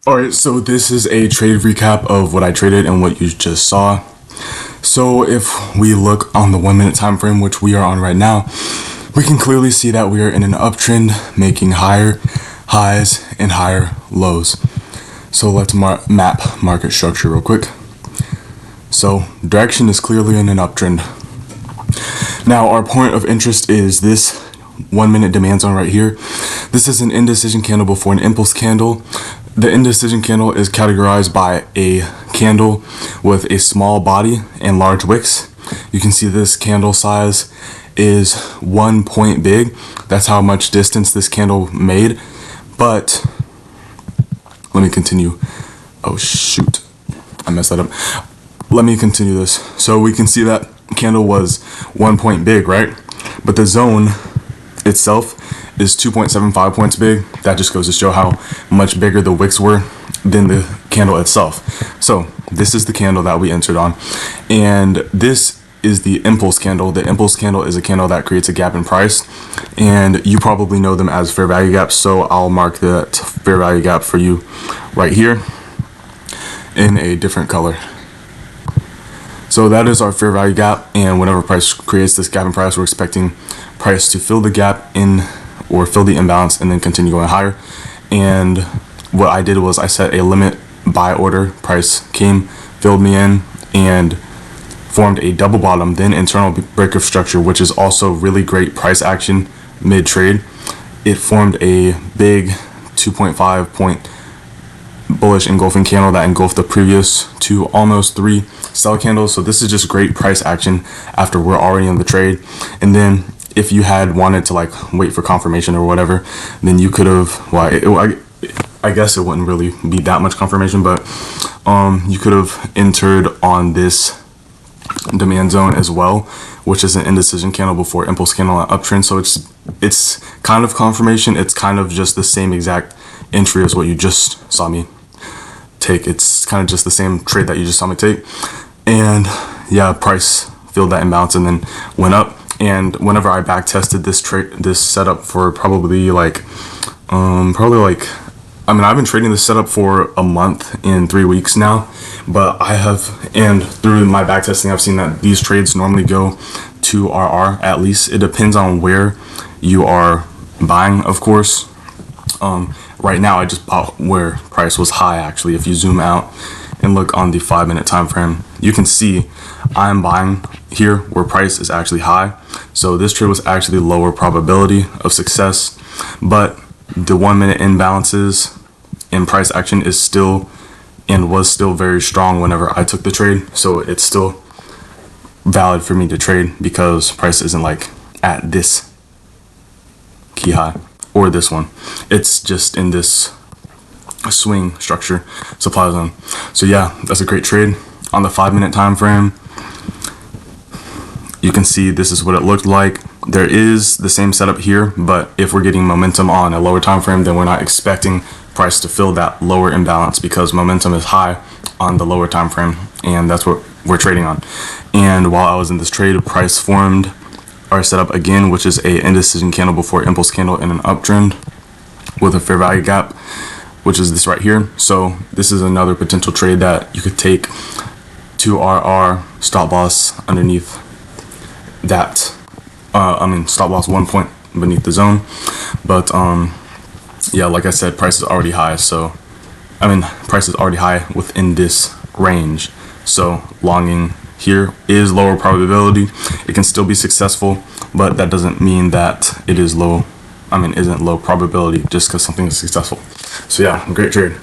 Alright, so this is a trade recap of what I traded and what you just saw. So if we look on the 1 minute time frame, which we are on right now, we can clearly see that we are in an uptrend, making higher highs and higher lows. So let's map market structure real quick. So direction is clearly in an uptrend. Now our point of interest is this 1 minute demand zone right here. This is an indecision candle before an impulse candle. The indecision candle is categorized by a candle with a small body and large wicks. You can see this candle size is 1 point big. That's how much distance this candle made. But let me continue. Oh shoot, I messed that up. Let me continue this. So we can see that candle was 1 point big, right? But the zone itself is 2.75 points big. That just goes to show how much bigger the wicks were than the candle itself. So this is the candle that we entered on, and this is the impulse candle. The impulse candle is a candle that creates a gap in price, and you probably know them as fair value gaps, so I'll mark that fair value gap for you right here in a different color. So that is our fair value gap, and whenever price creates this gap in price, we're expecting price to fill the gap in or fill the imbalance and then continue going higher. And what I did was I set a limit buy order. Price came, filled me in, and formed a double bottom, then internal breaker structure, which is also really great price action mid trade. It formed a big 2.5 point bullish engulfing candle that engulfed the previous two almost 3 sell candles. So this is just great price action after we're already in the trade. And then if you had wanted to like wait for confirmation or whatever, then you could have, I guess it wouldn't really be that much confirmation, but you could have entered on this demand zone as well, which is an indecision candle before impulse candle and uptrend. So it's kind of confirmation. It's kind of just the same exact entry as what you just saw me take. It's kind of just the same trade that you just saw me take. And yeah, price filled that imbalance and then went up. And whenever I back tested this setup for probably I've been trading this setup for a month and 3 weeks now, but and through my back testing, I've seen that these trades normally go to RR at least. It depends on where you are buying, of course. Right now I just bought where price was high. Actually, if you zoom out and look on the 5 minute time frame, you can see I'm buying here where price is actually high. So this trade was actually lower probability of success, but the 1 minute imbalances in price action is still and was still very strong whenever I took the trade. So it's still valid for me to trade because price isn't like at this key high or this one. It's just in this swing structure supply zone. So yeah, that's a great trade. On the 5 minute time frame, you can see this is what it looked like. There is the same setup here, but if we're getting momentum on a lower time frame, then we're not expecting price to fill that lower imbalance because momentum is high on the lower time frame, and that's what we're trading on. And while I was in this trade, price formed our setup again, which is a indecision candle before impulse candle in an uptrend with a fair value gap, which is this right here. So this is another potential trade that you could take to RR, stop loss underneath that, stop loss 1 point beneath the zone. But yeah, like I said, price is already high. Price is already high within this range. So longing here is lower probability. It can still be successful, but that doesn't mean that it is isn't low probability just because something is successful. So yeah, great trade.